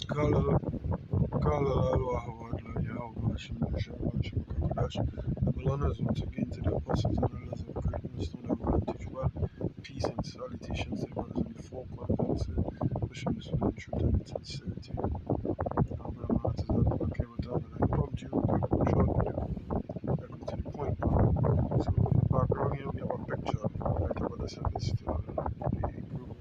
قال قال الله أكبر Yahweh Hashem Yeshua Hashem Kakadash. The belongers once again to the apostles and elders of greatness, known that will and teach well. Peace and salutations to brothers in the four corners. Wishing this one in truth and in sincerity. Amen. Heart is out okay with that, and I prompt you to short video. I go to the point now. So in the background here we have a picture. Right about the service to the group.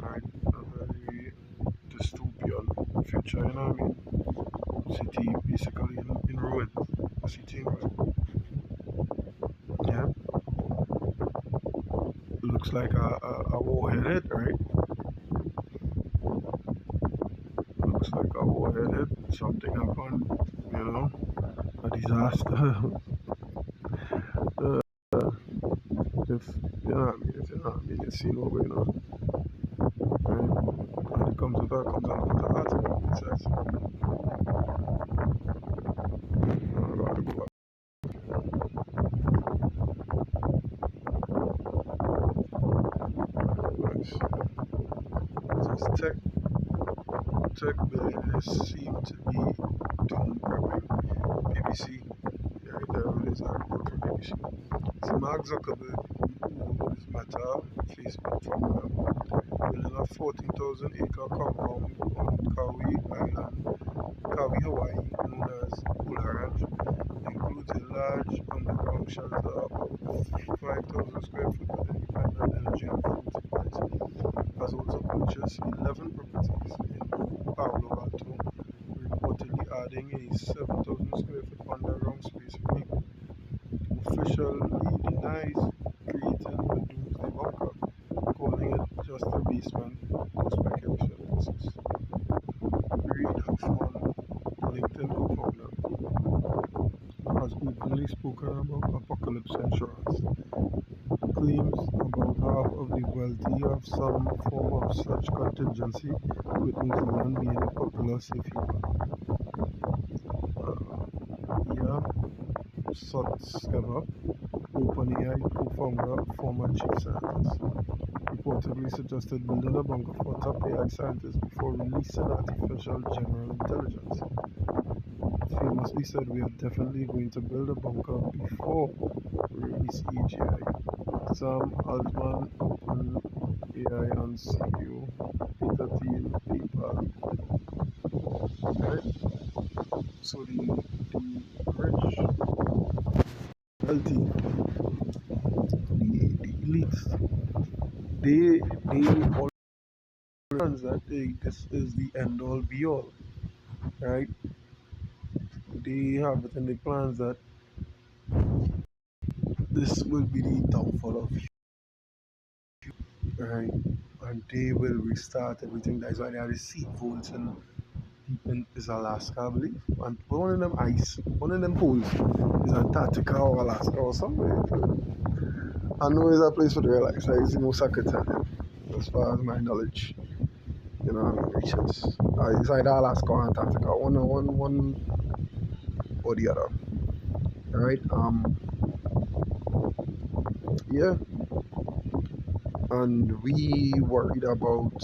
Right, a very dystopian future, you know what I mean? City basically in ruin. A city in ruin. Yeah, looks like a war headed, right? Looks like a war headed. Something happened, you know, a disaster. uh, if you know what I mean, if you know what I mean, you see what's going on, right? And it comes with that comes out with the article. It says, I gotta go back. Nice. It says tech billionaires seem to be doom prepping. BBC. Yeah, there is a report from BBC. So Mark Zuckerberg, who is Meta, Facebook from building a 14,000 acre compound on Kauai, Hawaii, known as Hula Ranch. It includes a large underground shelter about 5,000 square foot with independent energy and food supplies. Has also purchased 11 properties in Palo Alto, reportedly adding a 7,000 square foot underground space for people. Officially denies creating a Doomsday bunker, calling it just a basement. No speculation exists. Reid Hoffman, LinkedIn co-founder, has openly spoken about apocalypse insurance. Claims about half of the wealthy have some form of such contingency, with New Zealand being a popular safe haven. Yeah, S.O.T.E, OpenAI co-founder, former chief scientist, reportedly suggested building a bunker for top AI scientists before releasing artificial general intelligence. Famously said, "We are definitely going to build a bunker before we release AGI." Sam Altman, OpenAI and CEO, Peter Thiel, PayPal. Right? So the rich, wealthy, the elites, they all that this is the end all be all, right? They have it in the plans that this will be the downfall of you, right? And they will restart everything. That's why they are the seed votes in is Alaska, I believe. And one of them one of them poles is Antarctica or Alaska or somewhere. I know it's a place for the relax. Like, it's the most I could tell you, as far as my knowledge. You know, what I mean, reaches. It's either Alaska or Antarctica, one or the other. Right? Yeah. And we worried about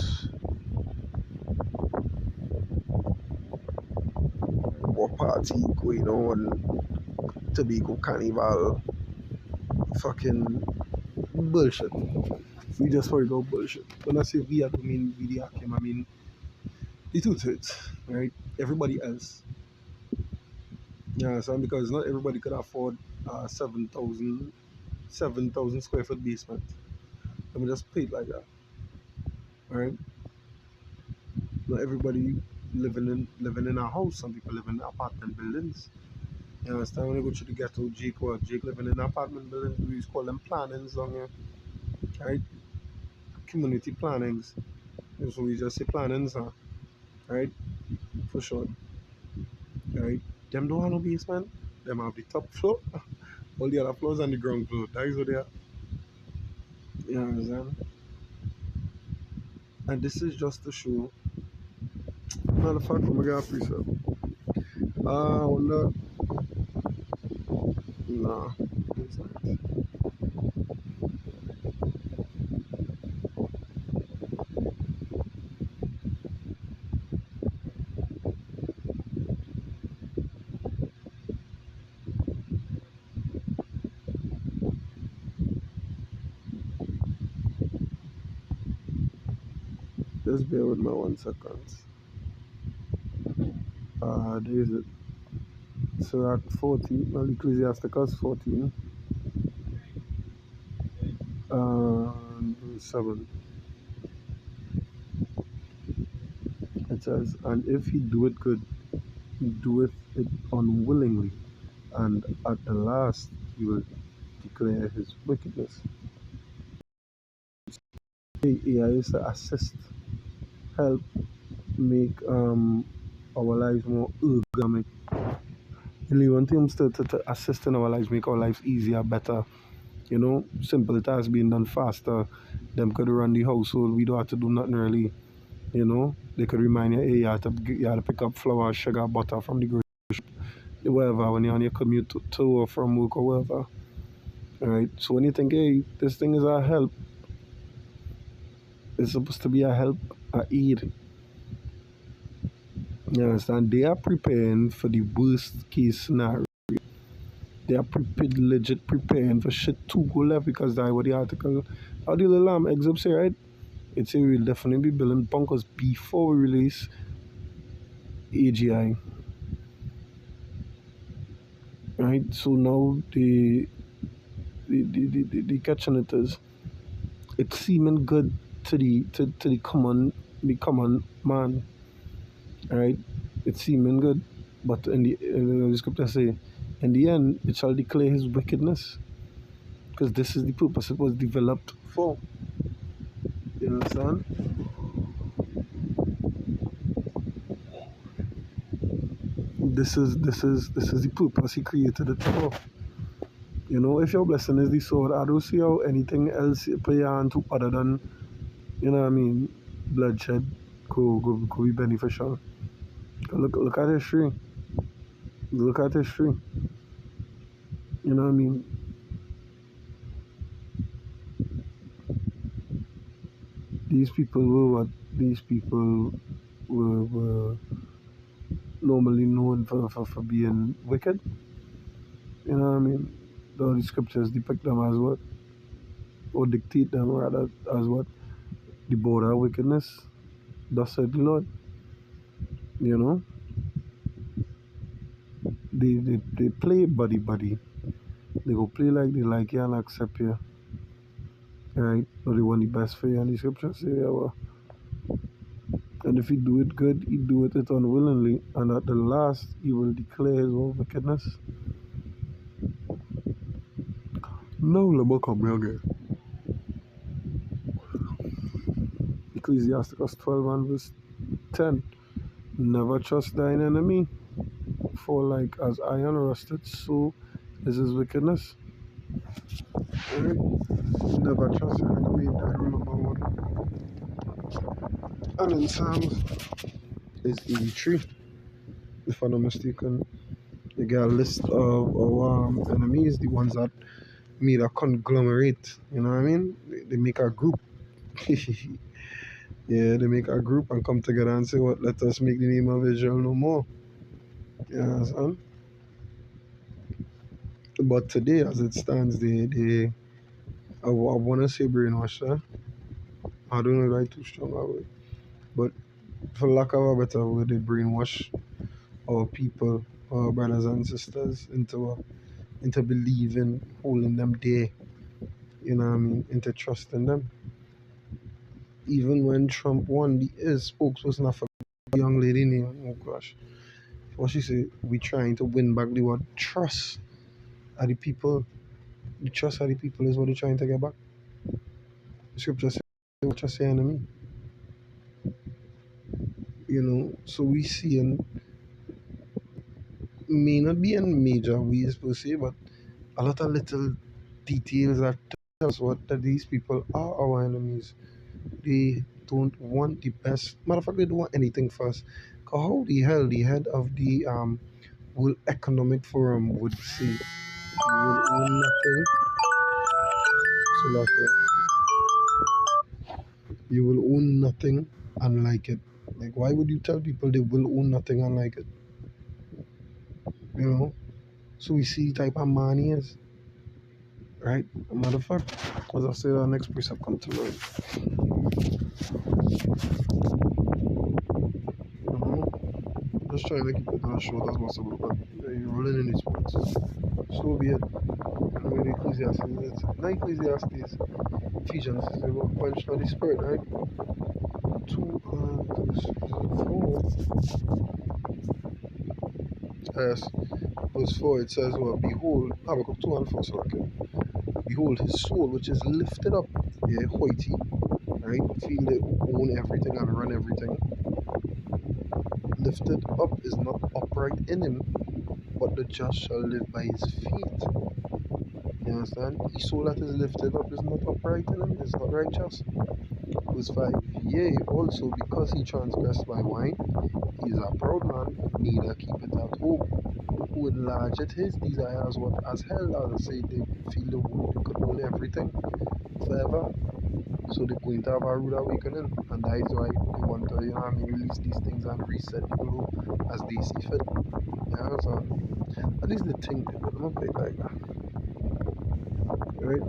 what party going on, Tobago Carnival, fucking bullshit. We just worried about bullshit. When I say we, I don't mean we the Akim, I mean the two thirds, right? Everybody else. Yeah, so because not everybody could afford 7,000 square foot basement. Let me just pay it like that, right? Not everybody living in a house. Some people live in apartment buildings. You understand? When I go to the ghetto, Jake living in an apartment building. We used to call them plannings down here, right? Community plannings. So we just say plannings, huh? Right? For sure, right? Them don't have no basement. Them have the top floor. All the other floors and the ground floor. That is what they are. You understand? And this is just to show. Matter of fact, I'm gonna get a pre-sale. I wonder. Nah. It's not. Just bear with me 1 second. There is it. Sirach 14, well, Ecclesiasticus 14, verse 7. It says, "And if he doeth good, he doeth it unwillingly, and at the last he will declare his wickedness." AI is to assist, help make our lives more ergonomic. Really want him to assist in our lives, make our lives easier, better. Simple tasks being done faster. Them could run the household. We don't have to do nothing really. They could remind you, hey, you have to pick up flour, sugar, butter from the grocery, wherever, when you're on your commute to or from work or wherever. All right. So when you think, hey, this thing is a help, it's supposed to be a help, a aid. You understand? They are preparing for the worst case scenario. They are legit preparing for shit to go left, because that's what the article, how the little excerpt say, right? It say we'll definitely be building bunkers before we release AGI. Right? So now the catching it is, it's seeming good to the common man. Right? It's seeming good. But the scripture say, in the end, it shall declare his wickedness. Because this is the purpose it was developed for. You understand? This is the purpose he created it for. If your blessing is the sword, I don't see how anything else you put your hand to other than, what I mean, bloodshed could be beneficial. Look at history. Look at history. You know what I mean? These people were what? These people were normally known for being wicked. You know what I mean? The scriptures depict them as what? Or dictate them rather as what? The border of wickedness. Thus said the Lord. You know? They play buddy. They go play like they like you and accept you. Right? But they want the best for you, and the scriptures say, yeah, well. And if he do it good, he do it unwillingly, and at the last he will declare his own wickedness. No, let me come here again. Ecclesiasticus 12 and verse 10. Never trust thine enemy, for like as iron rusted, so is his wickedness. Right? Never trust your enemy, that rule number one. And in Psalms is 83, if I'm not mistaken. They get a list of enemies, the ones that made a conglomerate, you know what I mean? They make a group. Yeah, they make a group and come together and say, what, let us make the name of Israel no more. You understand? But today, as it stands, I want to say brainwash, huh? I don't know if I too strong a word. But for lack of a better word, they brainwash our people, our brothers and sisters into believing, holding them there, you know what I mean, into trusting them. Even when Trump won, his spokesperson, I forgot the young lady name, oh gosh, what she said, we trying to win back the word trust of the people. The trust of the people is what they're trying to get back. The scripture says, what you say enemy. So we see, and may not be in major ways per se, but a lot of little details that tell us that these people are our enemies. They don't want the best. Matter of fact, they don't want anything for us. 'Cause how the hell the head of the World Economic Forum would say you will own nothing. So like you will own nothing unlike it. Like why would you tell people they will own nothing unlike it? You know? So we see the type of man he is. Right? Matter of fact, as I said, our next precept come to mind. Just trying to keep it as short as possible, but you're rolling in these points. So be it. I mean, Ecclesiastes, not Ecclesiastes, Ephesians is about quench of the spirit, right? 2 and 4. Yes, verse 4 it says, well, behold, Habakkuk 2 and 4, so okay. Behold, his soul which is lifted up, yeah, hoity, right? Feel they own everything and run everything. Lifted up is not upright in him, but the just shall live by his feet. You understand? His soul that is lifted up is not upright in him, is not righteous. Verse 5, yea, also because he transgressed my wine, he is a proud man, neither keepeth at home. Who enlargeth his desires what as hell, as say they feel they could own everything forever. So they're going to have a rude awakening, and that is why they want to, release these things and reset people as they see fit. Yeah, so that is the thing, people. Don't play like that. Right?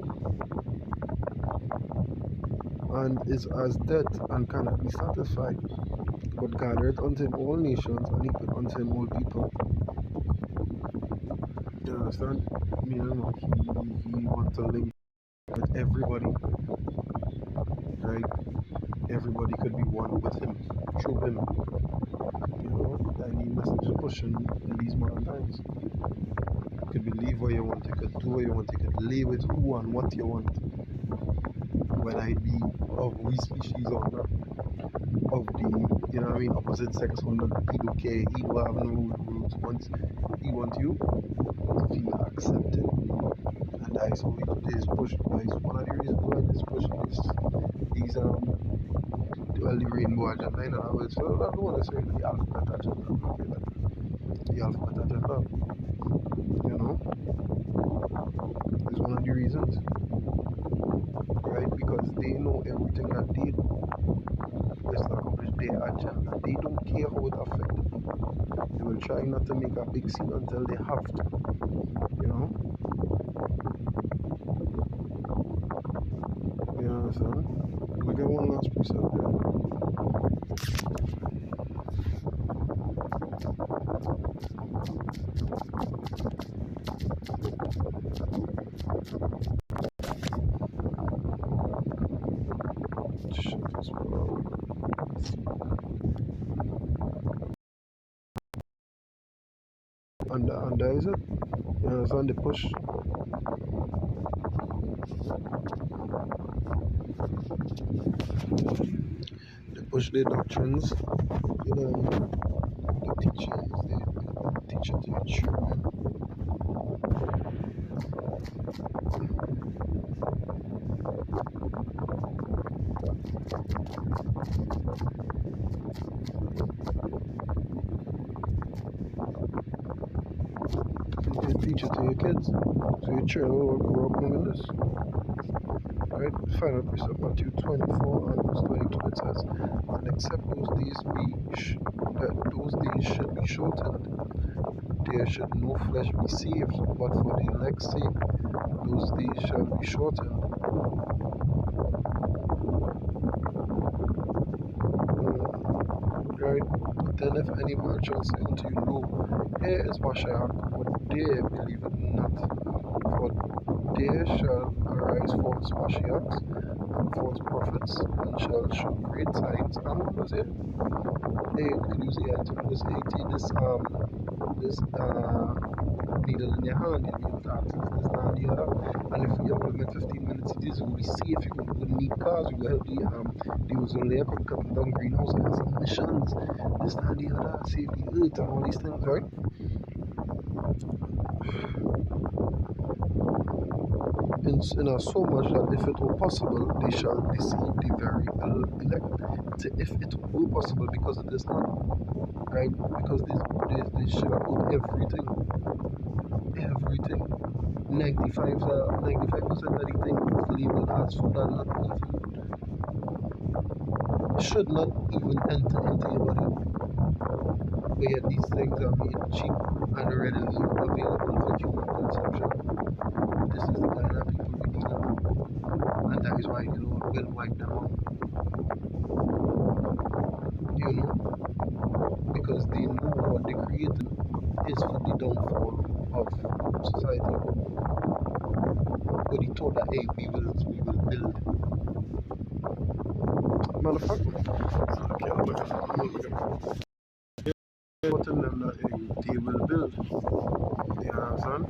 And is as dead and cannot be satisfied, but gathereth unto him all nations, and he put unto him all people. You understand? He wants to link with everybody, right? Everybody could be one with him, through him. And he message is pushing in these modern times. You could believe what you want, you could do what you want, you could lay with who and what you want, whether it be of we species or not, of the, opposite sex or not, he don't care, he don't have no rules. Once he wants you to feel accepted. And that is how this push, that is one of the reasons why this push is these the rainbow agenda, in other words, so I don't want to say the alphabet agenda, okay, like the alphabet agenda, you know, is one of the reasons, right? Because they know everything that they do is to accomplish their agenda. They don't care how it affects the people. They will try not to make a big scene until they have to, you know? You understand? We get one last precept there. And that is it. You understand the push? They push their doctrines, the teachings, they teach it to the children. You teach it to your kids, so your children will grow up knowing this. Right? Final precept, Matthew 24 and verse 22, it says, and except those days should be shortened, there should no flesh be saved, but for the elect's sake, those days shall be shortened. Right? But then if any man shall say unto you, lo, here is Mashiach, but there believe it not. For there shall arise false Mashiachs and false prophets, and shall show great signs and wonders. Here, hey, could you see that in verse 18? This needle in your hand, you'll be able to access this and the other. And if you implement 15 minutes, it is going to be safe. You're going to need cars, you will help the ozone layer from cutting down greenhouse gas emissions, this and the other, save the earth and all these things, right? In so much that if it were possible, they shall deceive the very elect. If it were possible, because it is not, right? Because they shall put everything. 95% of the things labeled as food are not even, should not even enter into your body. But yet these things are made cheap and readily available for human consumption. This is the kind of people is why the Lord will wipe them out. You know, because they know what they created is for the downfall of society. But he told that, hey, we will build. Motherfucker. So I can't wait to telling them that, hey, they will build. You understand?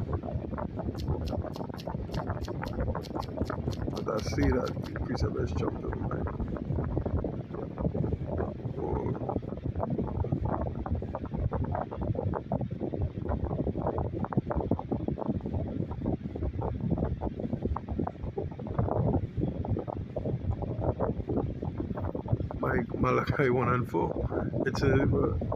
But I see that Chris has jumped over my Malachi 1 and 4. It says,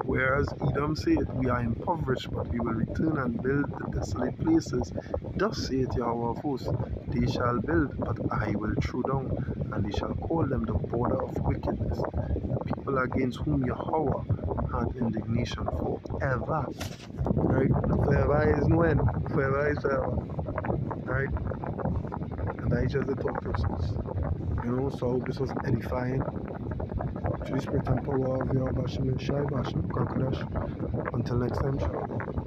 whereas Edom saith, we are impoverished, but we will return and build the desolate places. Thus saith Yahweh of hosts, they shall build, but I will throw down, and they shall call them the border of wickedness, the people against whom Yahweh had indignation forever. Right? Forever is no end. Forever is forever. Right? And that is just the thought process. You know, so I hope this was edifying. To the spirit and power of your Bashim and Shai Bashim, Kakadash. Until next time, shalom.